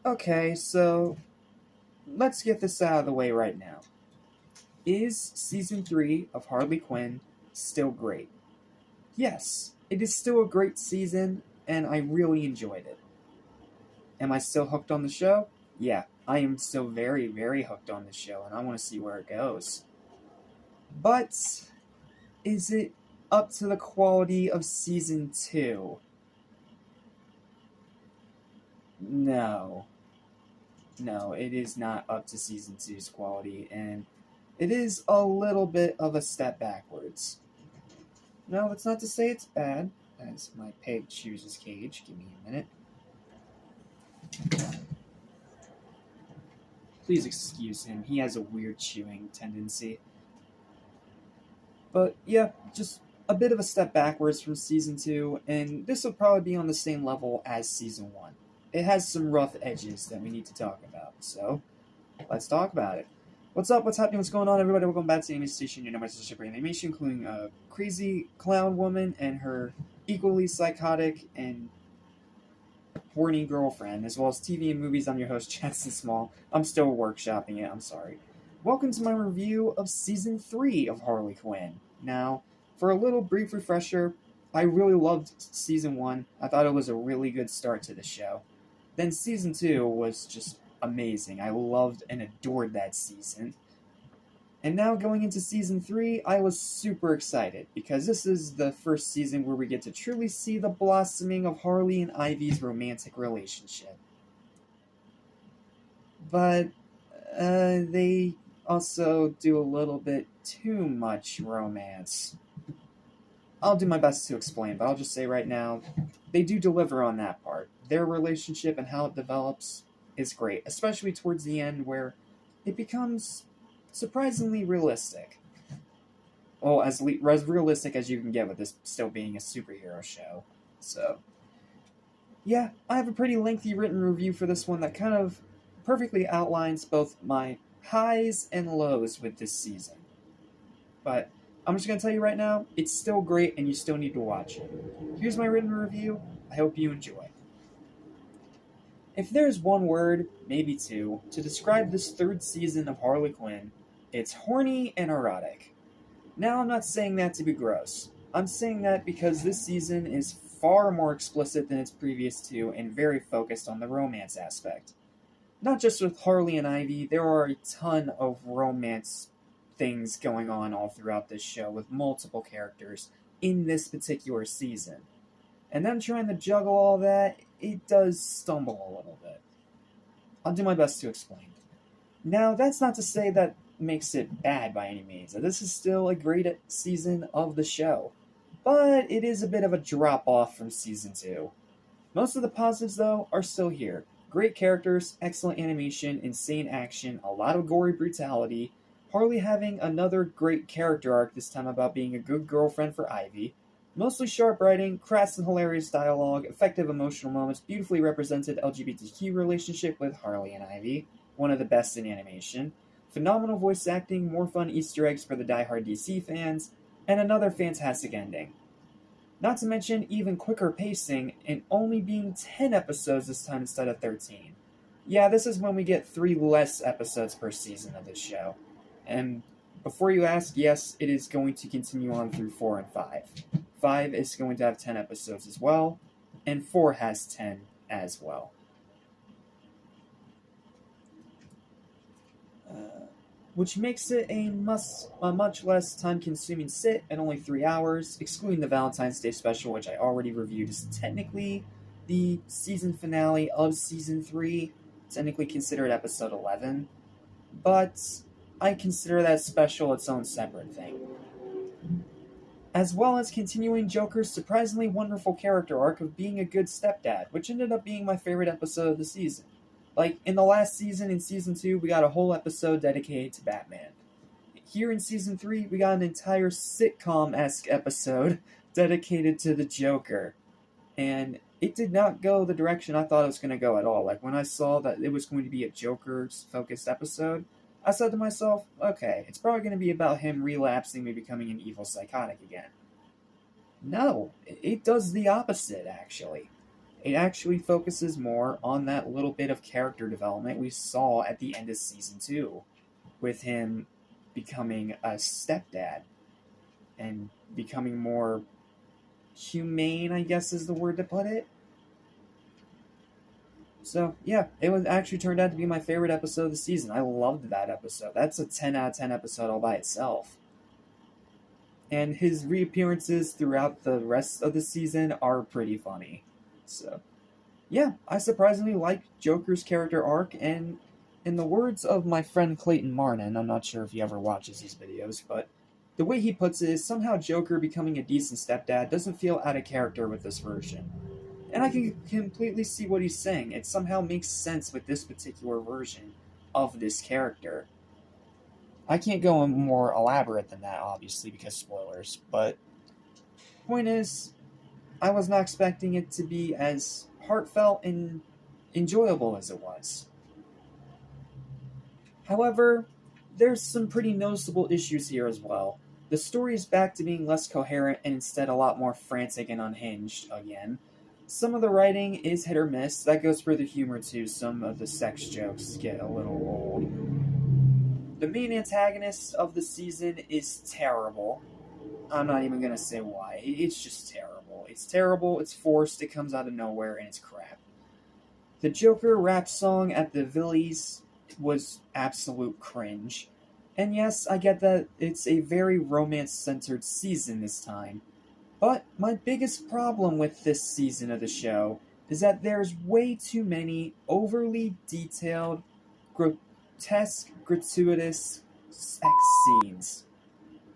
Okay, so let's get this out of the way right now. Is season 3 of Harley Quinn still great? Yes, it is still a great season, and I really enjoyed it. Am I still hooked on the show? Yeah, I am still very, very hooked on the show, and I want to see where it goes. But is it up to the quality of season 2? No. No, it is not up to season two's quality, and it is a little bit of a step backwards. No, that's not to say it's bad, as my pig chews his cage. Give me a minute. Please excuse him, he has a weird chewing tendency. But yeah, just a bit of a step backwards from season 2, and this will probably be on the same level as season 1. It has some rough edges that we need to talk about, so let's talk about it. What's up? What's happening? What's going on, everybody? Welcome back to Animation Station, your number one for animation, including a crazy clown woman and her equally psychotic and horny girlfriend, as well as TV and movies. I'm your host, Jackson Small. I'm still workshopping it, I'm sorry. Welcome to my review of Season 3 of Harley Quinn. Now, for a little brief refresher, I really loved Season 1. I thought it was a really good start to the show. Then Season 2 was just amazing. I loved and adored that season. And now going into Season 3, I was super excited, because this is the first season where we get to truly see the blossoming of Harley and Ivy's romantic relationship. But they also do a little bit too much romance. I'll do my best to explain, but I'll just say right now, they do deliver on that part. Their relationship and how it develops is great, especially towards the end where it becomes surprisingly realistic. Well, as realistic as you can get with this still being a superhero show. So, yeah, I have a pretty lengthy written review for this one that kind of perfectly outlines both my highs and lows with this season. But I'm just going to tell you right now, it's still great and you still need to watch it. Here's my written review. I hope you enjoy. If there's one word, maybe two, to describe this third season of Harley Quinn, it's horny and erotic. Now, I'm not saying that to be gross. I'm saying that because this season is far more explicit than its previous two and very focused on the romance aspect. Not just with Harley and Ivy, there are a ton of romance things going on all throughout this show with multiple characters in this particular season. And them trying to juggle all that, it does stumble a little bit. I'll do my best to explain. Now, that's not to say that makes it bad by any means. This is still a great season of the show. But it is a bit of a drop off from season 2. Most of the positives, though, are still here. Great characters, excellent animation, insane action, a lot of gory brutality, Harley having another great character arc, this time about being a good girlfriend for Ivy, mostly sharp writing, crass and hilarious dialogue, effective emotional moments, beautifully represented LGBTQ relationship with Harley and Ivy, one of the best in animation, phenomenal voice acting, more fun Easter eggs for the diehard DC fans, and another fantastic ending. Not to mention even quicker pacing and only being 10 episodes this time instead of 13. Yeah, this is when we get 3 less episodes per season of this show. And before you ask, yes, it is going to continue on through 4 and 5. 5 is going to have 10 episodes as well, and 4 has 10 as well. Which makes it a much less time-consuming sit at only 3 hours, excluding the Valentine's Day special, which I already reviewed, is technically the season finale of Season 3, technically considered Episode 11, but I consider that special its own separate thing. As well as continuing Joker's surprisingly wonderful character arc of being a good stepdad, which ended up being my favorite episode of the season. Like, in the last season, in Season 2, we got a whole episode dedicated to Batman. Here in Season 3, we got an entire sitcom-esque episode dedicated to the Joker. And it did not go the direction I thought it was going to go at all. Like, when I saw that it was going to be a Joker-focused episode, I said to myself, okay, it's probably going to be about him relapsing and becoming an evil psychotic again. No, it does the opposite, actually. It actually focuses more on that little bit of character development we saw at the end of season 2, with him becoming a stepdad and becoming more humane, I guess is the word to put it. So, yeah, it was actually turned out to be my favorite episode of the season. I loved that episode. That's a 10 out of 10 episode all by itself. And his reappearances throughout the rest of the season are pretty funny. So, yeah, I surprisingly like Joker's character arc, and in the words of my friend Clayton Martin, I'm not sure if he ever watches these videos, but the way he puts it is somehow Joker becoming a decent stepdad doesn't feel out of character with this version. And I can completely see what he's saying. It somehow makes sense with this particular version of this character. I can't go more elaborate than that, obviously, because spoilers, but point is, I was not expecting it to be as heartfelt and enjoyable as it was. However, there's some pretty noticeable issues here as well. The story is back to being less coherent and instead a lot more frantic and unhinged again. Some of the writing is hit or miss. That goes for the humor too. Some of the sex jokes get a little old. The main antagonist of the season is terrible. I'm not even gonna say why. It's just terrible. It's terrible, it's forced, it comes out of nowhere, and it's crap. The Joker rap song at the Villies was absolute cringe. And yes, I get that it's a very romance-centered season this time. But my biggest problem with this season of the show is that there's way too many overly detailed, grotesque, gratuitous sex scenes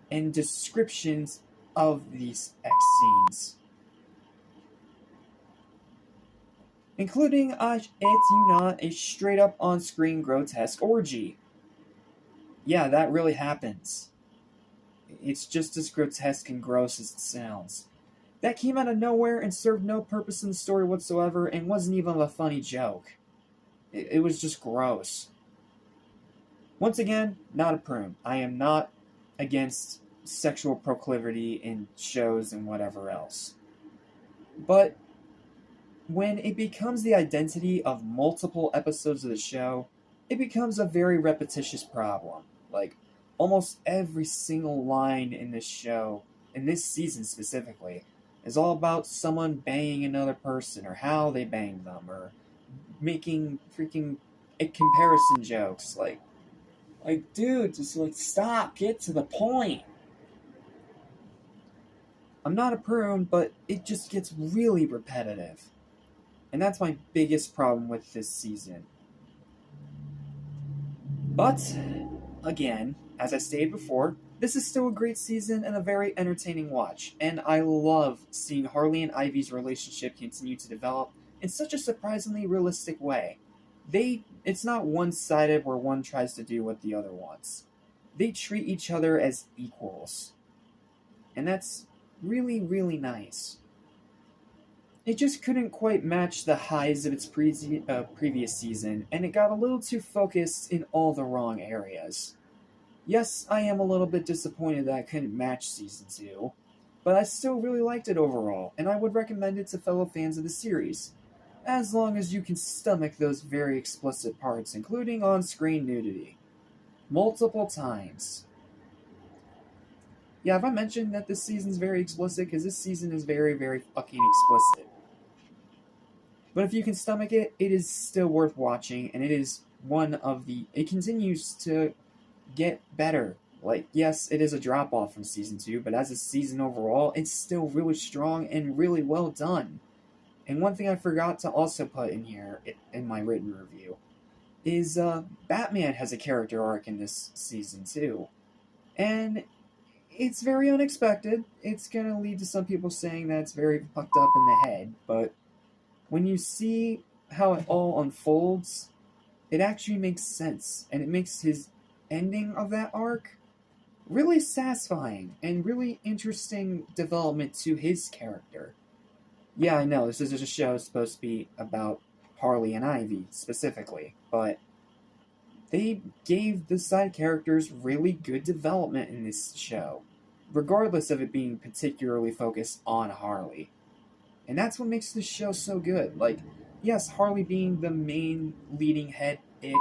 and descriptions of these sex scenes. Including, a straight-up on-screen grotesque orgy. Yeah, that really happens. It's just as grotesque and gross as it sounds. That came out of nowhere and served no purpose in the story whatsoever and wasn't even a funny joke. It was just gross. Once again, not a prune. I am not against sexual proclivity in shows and whatever else. But when it becomes the identity of multiple episodes of the show, it becomes a very repetitious problem. Like, almost every single line in this show, in this season specifically, is all about someone banging another person, or how they banged them, or making freaking comparison jokes. Like, dude, just, stop, get to the point. I'm not a prune, but it just gets really repetitive. And that's my biggest problem with this season. But, again, as I stated before, this is still a great season and a very entertaining watch, and I love seeing Harley and Ivy's relationship continue to develop in such a surprisingly realistic way. It's not one-sided where one tries to do what the other wants. They treat each other as equals. And that's really, really nice. It just couldn't quite match the highs of its previous season, and it got a little too focused in all the wrong areas. Yes, I am a little bit disappointed that I couldn't match Season 2, but I still really liked it overall, and I would recommend it to fellow fans of the series, as long as you can stomach those very explicit parts, including on-screen nudity. Multiple times. Yeah, have I mentioned that this season's very explicit? Because this season is very, very fucking explicit. But if you can stomach it, it is still worth watching, and it is it continues to get better. Like, yes, it is a drop-off from Season 2, but as a season overall, it's still really strong and really well done. And one thing I forgot to also put in here, in my written review, is Batman has a character arc in this season too. And it's very unexpected. It's gonna lead to some people saying that it's very fucked up in the head, but when you see how it all unfolds, it actually makes sense, and it makes his ending of that arc really satisfying and really interesting development to his character. Yeah, I know, this is a show supposed to be about Harley and Ivy, specifically, but they gave the side characters really good development in this show, regardless of it being particularly focused on Harley. And that's what makes this show so good. Like, yes, Harley being the main leading head itch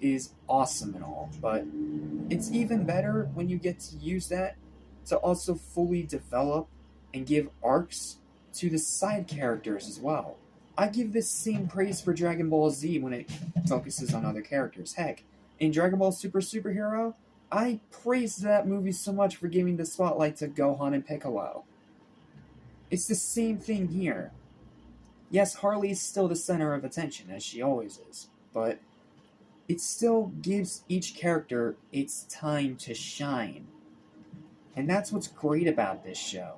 is awesome and all, but it's even better when you get to use that to also fully develop and give arcs to the side characters as well. I give this same praise for Dragon Ball Z when it focuses on other characters. Heck, in Dragon Ball Super Superhero, I praised that movie so much for giving the spotlight to Gohan and Piccolo. It's the same thing here. Yes, Harley is still the center of attention, as she always is, but it still gives each character its time to shine. And that's what's great about this show.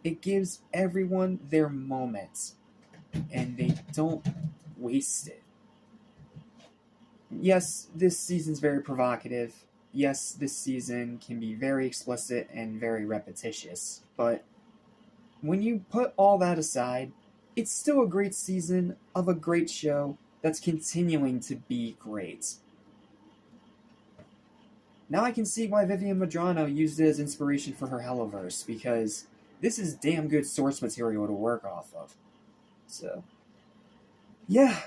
It gives everyone their moments, and they don't waste it. Yes, this season's very provocative. Yes, this season can be very explicit and very repetitious, but when you put all that aside, it's still a great season of a great show that's continuing to be great. Now I can see why Vivian Madrano used it as inspiration for her Helloverse, because this is damn good source material to work off of. So, yeah,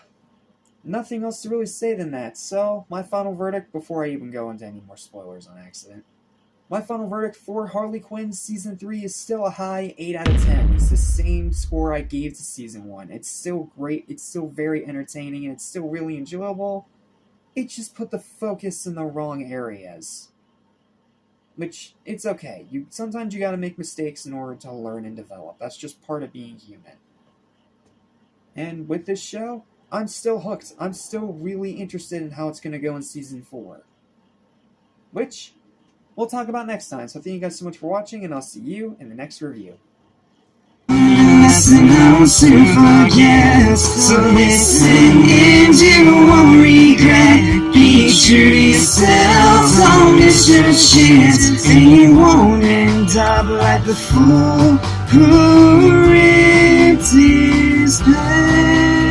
nothing else to really say than that. So, my final verdict, before I even go into any more spoilers on accident, my final verdict for Harley Quinn Season 3 is still a high 8 out of 10. It's the same score I gave to Season 1. It's still great, it's still very entertaining, and it's still really enjoyable. It just put the focus in the wrong areas. Which, it's okay. Sometimes you gotta make mistakes in order to learn and develop. That's just part of being human. And with this show, I'm still hooked. I'm still really interested in how it's gonna go in Season 4. Which we'll talk about next time. So thank you guys so much for watching, and I'll see you in the next review. Listen out to forget, so listen and you won't regret. Be true to yourself, don't miss your chance, and you won't end up like the fool who ripped his pants.